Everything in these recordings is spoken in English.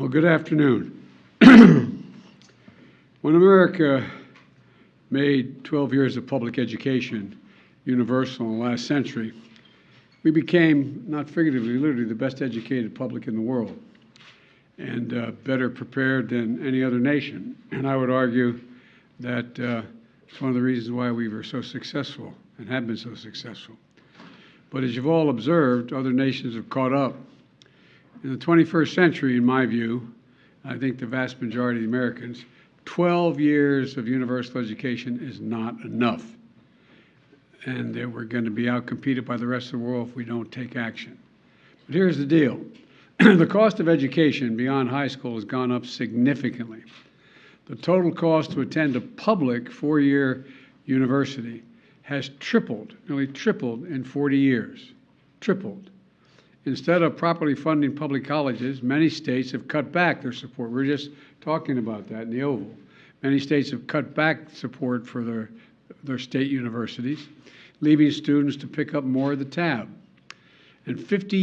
Well, good afternoon. When America made 12 years of public education universal in the last century, we became, not figuratively, literally, the best educated public in the world and better prepared than any other nation. And I would argue that it's one of the reasons why we were so successful and have been so successful. But as you've all observed, other nations have caught up. In the 21st century, in my view, I think the vast majority of the Americans, 12 years of universal education is not enough. And that we're going to be outcompeted by the rest of the world if we don't take action. But here's the deal. The cost of education beyond high school has gone up significantly. The total cost to attend a public four-year university has tripled, nearly tripled in 40 years. Tripled. Instead of properly funding public colleges, many states have cut back their support. We were just talking about that in the Oval. Many states have cut back support for their state universities, leaving students to pick up more of the tab. And for 50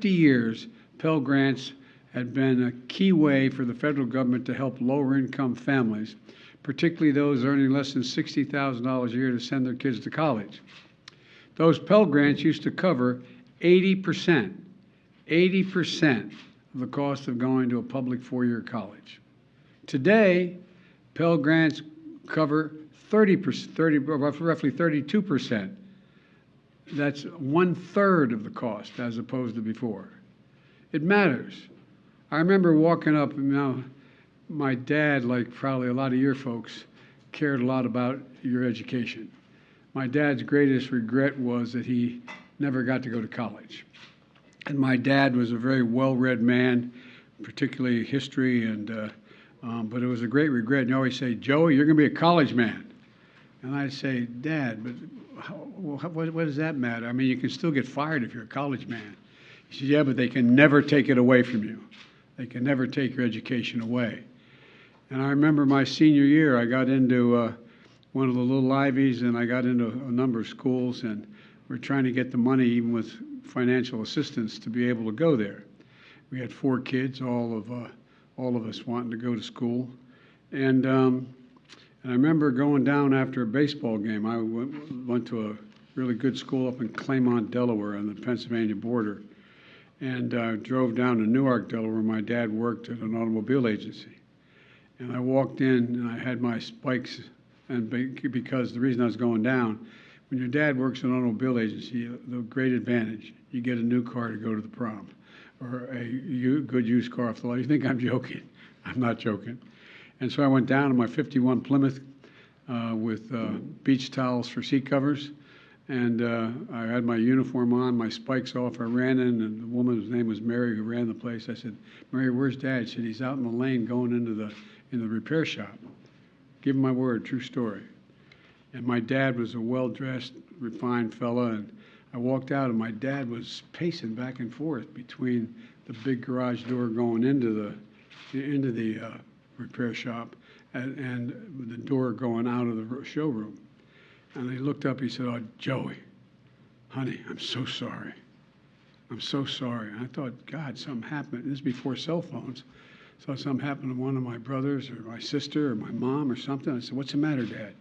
years, Pell Grants had been a key way for the federal government to help lower-income families, particularly those earning less than $60,000 a year, to send their kids to college. Those Pell Grants used to cover 80% of the cost of going to a public four-year college. Today, Pell Grants cover roughly 32%. That's 1/3 of the cost as opposed to before. It matters. I remember walking up, my dad, like probably a lot of your folks, cared a lot about your education. My dad's greatest regret was that he never got to go to college. And my dad was a very well-read man, particularly history, but it was a great regret. And he always say, "Joey, you're going to be a college man." And I'd say, "Dad, but what does that matter? I mean, you can still get fired if you're a college man." He said, "Yeah, but they can never take it away from you. They can never take your education away." And I remember my senior year, I got into one of the little Ivies, and I got into a number of schools, and we're trying to get the money, even with financial assistance, to be able to go there. We had 4 kids, all of us wanting to go to school. And I remember going down after a baseball game. I went to a really good school up in Claymont, Delaware, on the Pennsylvania border, and drove down to Newark, Delaware, where my dad worked at an automobile agency. And I walked in, and I had my spikes, and because the reason I was going down, when your dad works in an automobile agency, the great advantage, you get a new car to go to the prom, or a good used car off the lot. You think I'm joking? I'm not joking. And so I went down in my '51 Plymouth with beach towels for seat covers, and I had my uniform on, my spikes off. I ran in, and the woman's name was Mary, who ran the place. I said, "Mary, where's Dad?" She said, "He's out in the lane going into the repair shop." Give him my word, true story. And my dad was a well-dressed, refined fella, and I walked out, and my dad was pacing back and forth between the big garage door going into the repair shop and the door going out of the showroom. And he looked up, he said, "Oh, Joey, honey, I'm so sorry. I'm so sorry." And I thought, God, something happened. This is before cell phones. So something happened to one of my brothers or my sister or my mom or something. I said, "What's the matter, Dad?"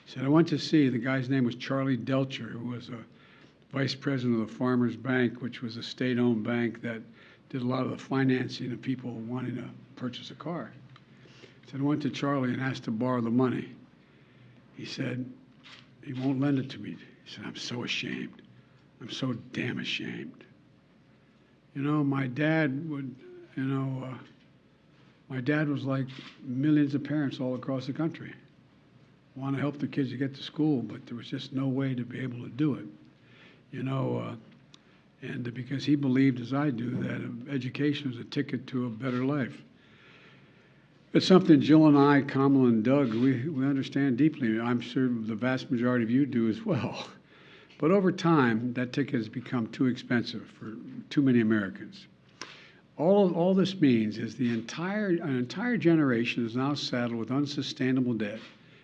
He said, "I went to see," the guy's name was Charlie Delcher, who was a vice president of the Farmers Bank, which was a state-owned bank that did a lot of the financing of people wanting to purchase a car. He said, "I went to Charlie and asked to borrow the money." He said, "He won't lend it to me." He said, "I'm so ashamed. I'm so damn ashamed." My dad would, my dad was like millions of parents all across the country. Want to help the kids to get to school, but there was just no way to be able to do it. And because he believed, as I do, that education was a ticket to a better life. It's something Jill and I, Kamala and Doug, we understand deeply. I'm sure the vast majority of you do as well. But over time, that ticket has become too expensive for too many Americans. All this means is an entire generation is now saddled with unsustainable debt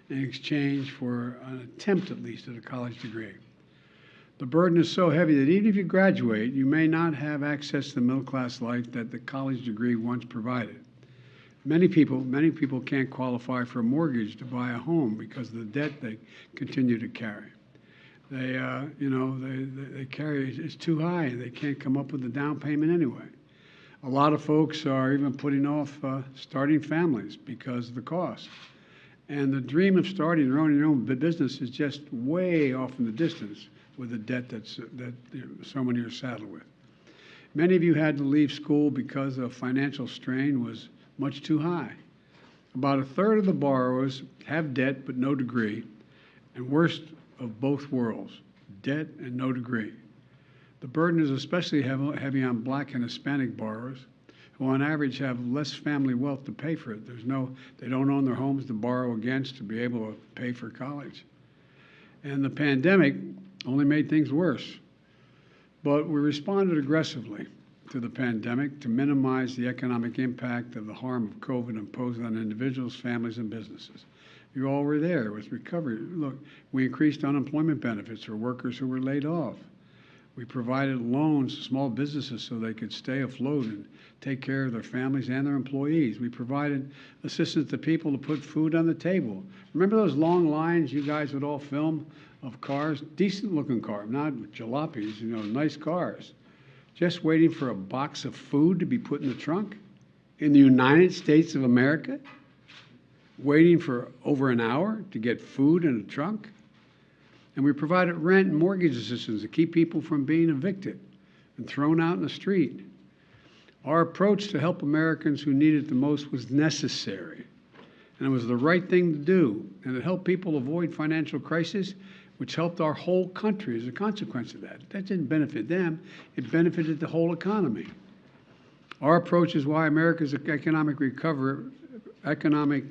in exchange for an attempt, at least, at a college degree. The burden is so heavy that even if you graduate, you may not have access to the middle-class life that the college degree once provided. Many people can't qualify for a mortgage to buy a home because of the debt they continue to carry. They carry, it's too high. They can't come up with a down payment anyway. A lot of folks are even putting off starting families because of the cost. And the dream of starting your own business is just way off in the distance with the debt that so many are saddled with. Many of you had to leave school because of financial strain was much too high. About a third of the borrowers have debt but no degree, and worst of both worlds, debt and no degree. The burden is especially heavy on Black and Hispanic borrowers, who on average have less family wealth to pay for it. They don't own their homes to borrow against to be able to pay for college. And the pandemic only made things worse. But we responded aggressively to the pandemic to minimize the economic impact of the harm of COVID imposed on individuals, families, and businesses. You all were there with recovery. Look, we increased unemployment benefits for workers who were laid off. We provided loans to small businesses so they could stay afloat and take care of their families and their employees. We provided assistance to people to put food on the table. Remember those long lines you guys would all film of cars, decent looking cars, not jalopies, nice cars, just waiting for a box of food to be put in the trunk in the United States of America, waiting for over an hour to get food in a trunk? And we provided rent and mortgage assistance to keep people from being evicted and thrown out in the street. Our approach to help Americans who need it the most was necessary, and it was the right thing to do, and it helped people avoid financial crisis, which helped our whole country as a consequence of that. That didn't benefit them, it benefited the whole economy. Our approach is why America's economic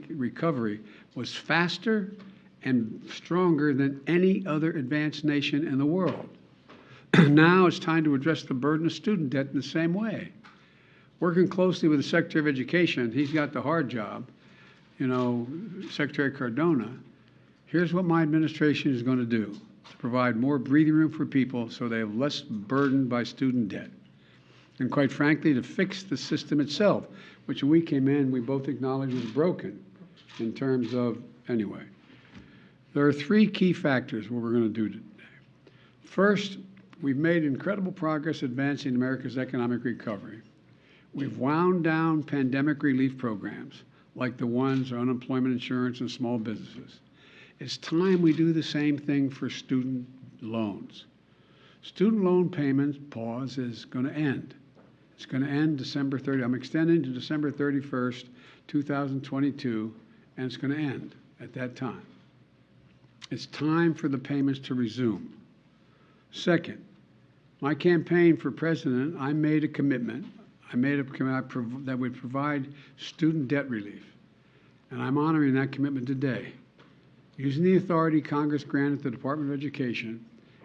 recovery was faster and stronger than any other advanced nation in the world. Now it's time to address the burden of student debt in the same way. Working closely with the Secretary of Education, he's got the hard job, Secretary Cardona. Here's what my administration is going to do to provide more breathing room for people so they have less burden by student debt. And quite frankly, to fix the system itself, which when we came in, we both acknowledged was broken in terms of, anyway. There are three key factors what we're going to do today. First, we've made incredible progress advancing America's economic recovery. We've wound down pandemic relief programs like the ones on unemployment insurance and small businesses. It's time we do the same thing for student loans. Student loan payments pause is going to end. It's going to end December 30. I'm extending to December 31st, 2022, and it's going to end at that time. It's time for the payments to resume. Second, my campaign for president, I made a commitment. That would provide student debt relief, and I'm honoring that commitment today. Using the authority Congress granted the Department of Education,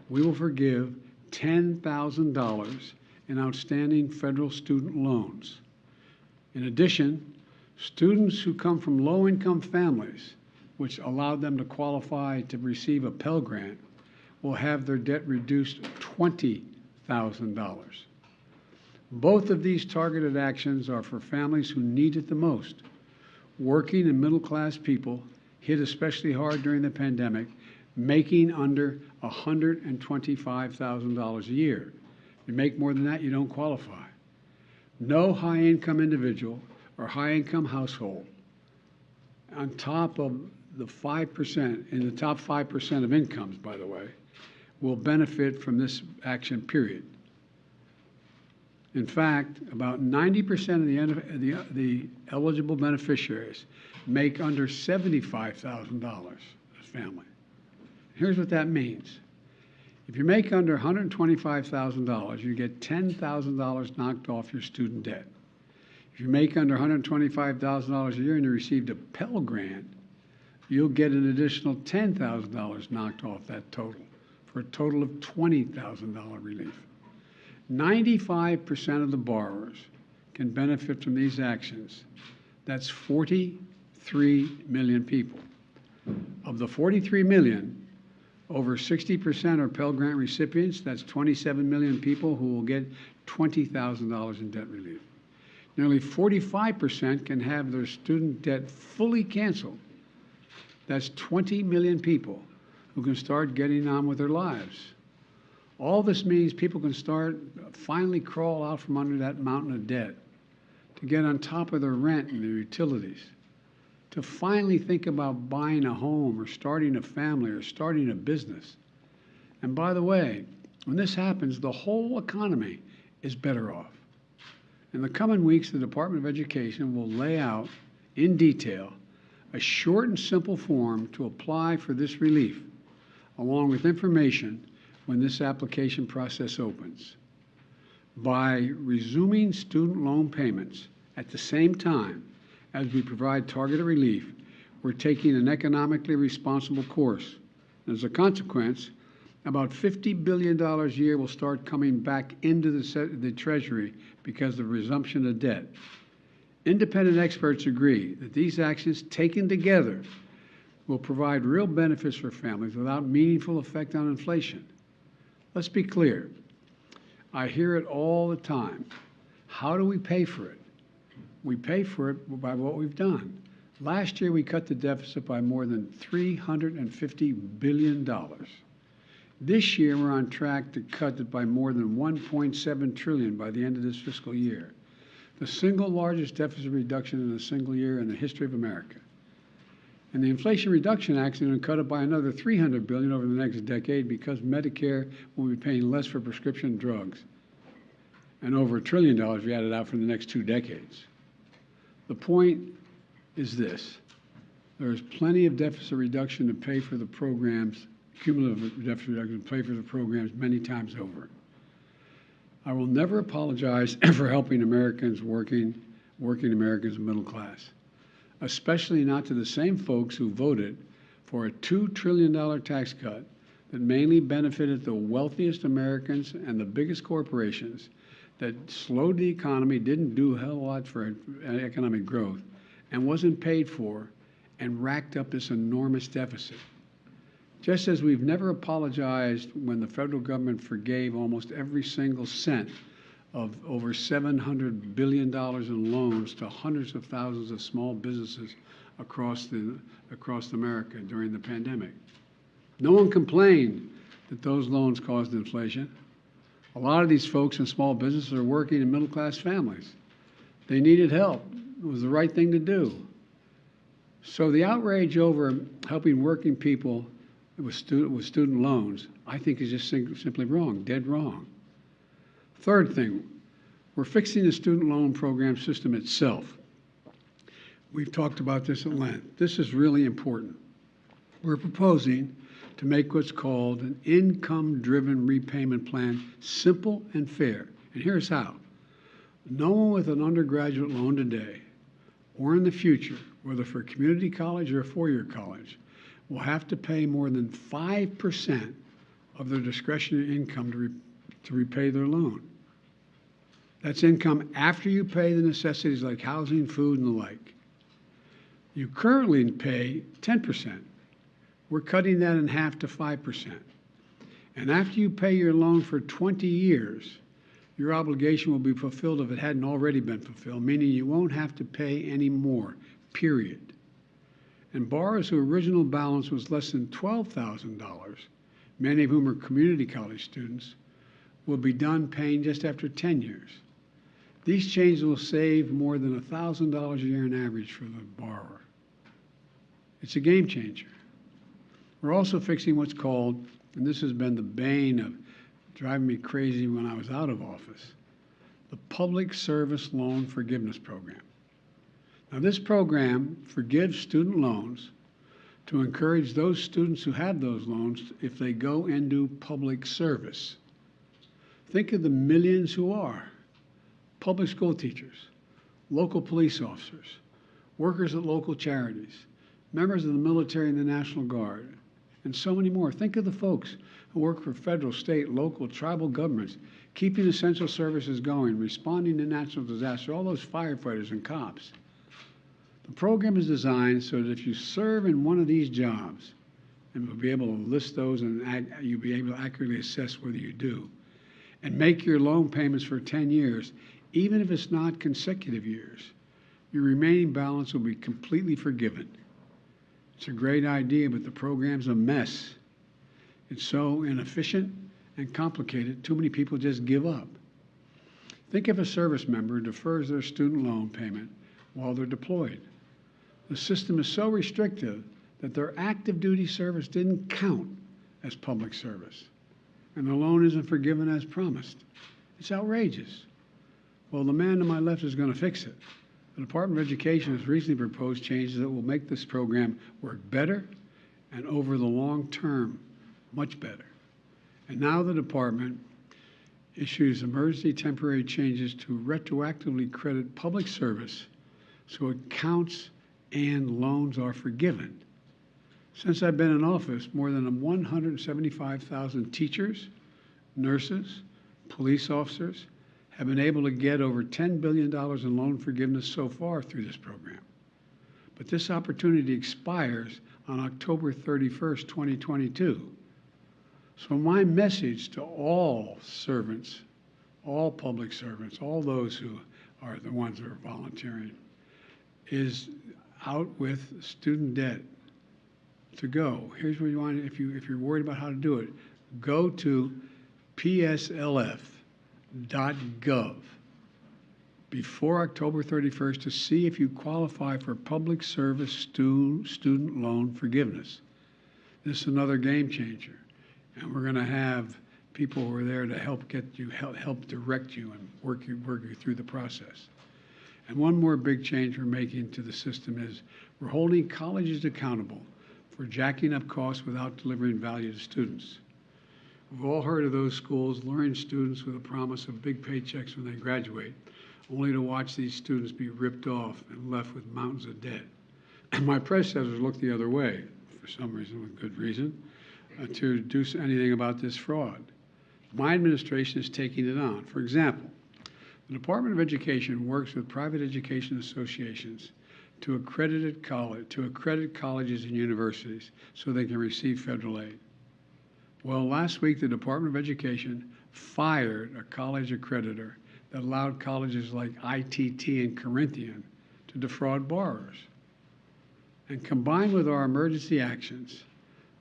we will forgive $10,000 in outstanding federal student loans. In addition, students who come from low-income families, which allowed them to qualify to receive a Pell Grant, will have their debt reduced $20,000. Both of these targeted actions are for families who need it the most. Working and middle-class people hit especially hard during the pandemic, making under $125,000 a year. If you make more than that, you don't qualify. No high-income individual or high-income household on top of the 5%, in the top 5% of incomes, by the way, will benefit from this action, period. In fact, about 90% of the eligible beneficiaries make under $75,000 as family. Here's what that means. If you make under $125,000, you get $10,000 knocked off your student debt. If you make under $125,000 a year and you received a Pell Grant, you'll get an additional $10,000 knocked off that total, for a total of $20,000 relief. 95% of the borrowers can benefit from these actions. That's 43 million people. Of the 43 million, Over 60% are Pell Grant recipients. That's 27 million people who will get $20,000 in debt relief. Nearly 45% can have their student debt fully canceled. That's 20 million people who can start getting on with their lives. All this means people can finally crawl out from under that mountain of debt, to get on top of their rent and their utilities, to finally think about buying a home or starting a family or starting a business. And by the way, when this happens, the whole economy is better off. In the coming weeks, the Department of Education will lay out in detail a short and simple form to apply for this relief, along with information when this application process opens. By resuming student loan payments at the same time as we provide targeted relief, we're taking an economically responsible course. As a consequence, about $50 billion a year will start coming back into the Treasury because of resumption of debt. Independent experts agree that these actions taken together will provide real benefits for families without meaningful effect on inflation. Let's be clear. I hear it all the time. How do we pay for it? We pay for it by what we've done. Last year, we cut the deficit by more than $350 billion. This year, we're on track to cut it by more than $1.7 trillion by the end of this fiscal year, the single largest deficit reduction in a single year in the history of America. And the Inflation Reduction Act is going to cut it by another $300 billion over the next decade because Medicare will be paying less for prescription drugs, and over $1 trillion if you add it out for the next 2 decades. The point is this: there is plenty of deficit reduction to pay for the programs, cumulative deficit reduction to pay for the programs many times over. I will never apologize for helping Americans, working Americans and middle class, especially not to the same folks who voted for a $2 trillion tax cut that mainly benefited the wealthiest Americans and the biggest corporations, that slowed the economy, didn't do a hell of a lot for economic growth, and wasn't paid for, and racked up this enormous deficit. Just as we've never apologized when the federal government forgave almost every single cent of over $700 billion in loans to hundreds of thousands of small businesses across America during the pandemic. No one complained that those loans caused inflation. A lot of these folks in small businesses are working in middle-class families. They needed help. It was the right thing to do. So the outrage over helping working people with student loans, I think, is just simply wrong, dead wrong. Third thing, we're fixing the student loan program system itself. We've talked about this at length. This is really important. We're proposing to make what's called an income-driven repayment plan simple and fair. And here's how. No one with an undergraduate loan today or in the future, whether for a community college or a four-year college, will have to pay more than 5% of their discretionary income to repay their loan. That's income after you pay the necessities like housing, food, and the like. You currently pay 10%. We're cutting that in half to 5%. And after you pay your loan for 20 years, your obligation will be fulfilled if it hadn't already been fulfilled, meaning you won't have to pay any more, period. And borrowers whose original balance was less than $12,000, many of whom are community college students, will be done paying just after 10 years. These changes will save more than $1,000 a year on average for the borrower. It's a game changer. We're also fixing what's called, and this has been the bane of driving me crazy when I was out of office, the Public Service Loan Forgiveness Program. Now, this program forgives student loans to encourage those students who have those loans if they go and do public service. Think of the millions who are public school teachers, local police officers, workers at local charities, members of the military and the National Guard, and so many more. Think of the folks who work for federal, state, local, tribal governments, keeping essential services going, responding to natural disaster, all those firefighters and cops. The program is designed so that if you serve in one of these jobs and we'll be able to list those, and you'll be able to accurately assess whether you do. And make your loan payments for 10 years, even if it's not consecutive years. Your remaining balance will be completely forgiven. It's a great idea, but the program's a mess. It's so inefficient and complicated, too many people just give up. Think if a service member defers their student loan payment while they're deployed. The system is so restrictive that their active duty service didn't count as public service, and the loan isn't forgiven as promised. It's outrageous. Well, the man to my left is going to fix it. The Department of Education has recently proposed changes that will make this program work better and over the long term, much better. And now the department issues emergency temporary changes to retroactively credit public service so accounts and loans are forgiven. Since I've been in office, more than 175,000 teachers, nurses, police officers have been able to get over $10 billion in loan forgiveness so far through this program. But this opportunity expires on October 31st, 2022. So my message to all servants, all public servants, all those who are the ones that are volunteering, is out with student debt to go. Here's what you want, if you're worried about how to do it, go to pslf.gov before October 31st to see if you qualify for public service student loan forgiveness. This is another game changer. And we're going to have people who are there to help get you, help direct you and work you through the process. And one more big change we're making to the system is we're holding colleges accountable for jacking up costs without delivering value to students. We've all heard of those schools luring students with a promise of big paychecks when they graduate, only to watch these students be ripped off and left with mountains of debt. And my predecessors looked the other way, for some reason, with good reason, to do anything about this fraud. My administration is taking it on. For example, the Department of Education works with private education associations to accredit colleges and universities so they can receive federal aid. Well, last week the Department of Education fired a college accreditor that allowed colleges like ITT and Corinthian to defraud borrowers. And combined with our emergency actions,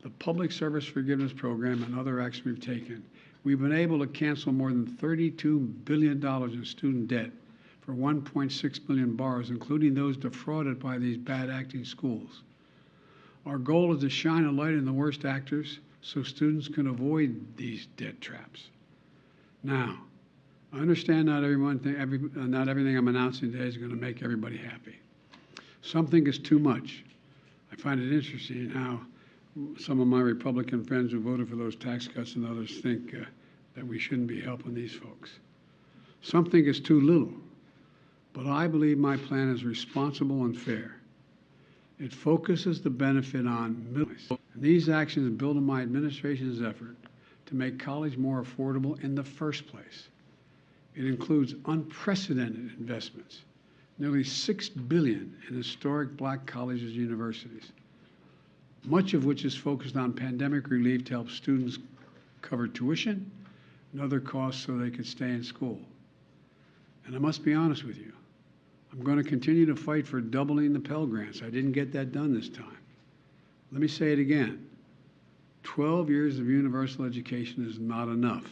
the Public Service Forgiveness Program and other actions we've taken, we've been able to cancel more than $32 billion in student debt for 1.6 million borrowers, including those defrauded by these bad acting schools. Our goal is to shine a light on the worst actors so students can avoid these debt traps. Now, I understand not everything I'm announcing today is going to make everybody happy. Some think it's too much. I find it interesting how some of my Republican friends who voted for those tax cuts and others think that we shouldn't be helping these folks. Some think it's too little, but I believe my plan is responsible and fair. It focuses the benefit on middle school. These actions build on my administration's effort to make college more affordable in the first place. It includes unprecedented investments, nearly $6 billion in historic black colleges and universities, much of which is focused on pandemic relief to help students cover tuition and other costs so they could stay in school. And I must be honest with you, I'm going to continue to fight for doubling the Pell Grants. I didn't get that done this time. Let me say it again. 12 years of universal education is not enough.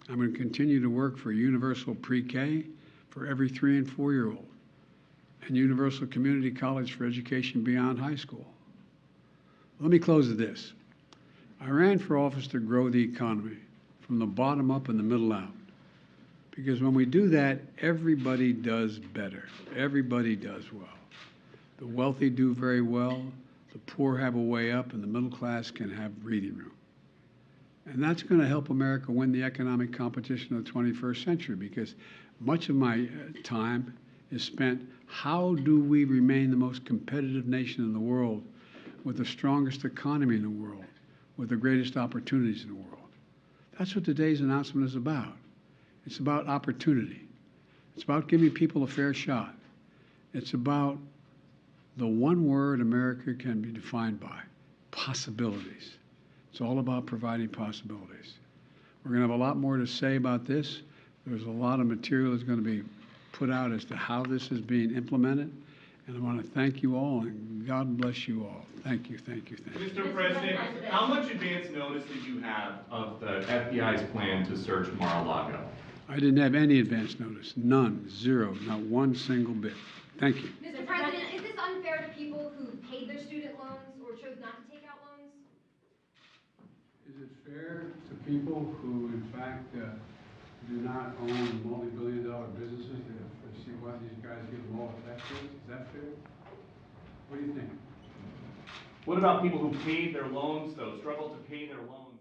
I'm going to continue to work for universal pre-K for every 3- and 4-year-old and universal community college for education beyond high school. Let me close with this. I ran for office to grow the economy from the bottom up and the middle out. Because when we do that, everybody does better. Everybody does well. The wealthy do very well, the poor have a way up, and the middle class can have breathing room. And that's going to help America win the economic competition of the 21st century, because much of my time is spent, how do we remain the most competitive nation in the world with the strongest economy in the world, with the greatest opportunities in the world? That's what today's announcement is about. It's about opportunity. It's about giving people a fair shot. It's about the one word America can be defined by: possibilities. It's all about providing possibilities. We're going to have a lot more to say about this. There's a lot of material that's going to be put out as to how this is being implemented. And I want to thank you all, and God bless you all. Thank you, thank you, thank you. Mr. President, how much advance notice did you have of the FBI's plan to search Mar-a-Lago? I didn't have any advance notice. None. Zero. Not one single bit. Thank you. Mr. President, is this unfair to people who paid their student loans or chose not to take out loans? Is it fair to people who, in fact, do not own multi-billion-dollar businesses to see why these guys give them all tax breaks? Is that fair? What do you think? What about people who paid their loans, though, struggled to pay their loans?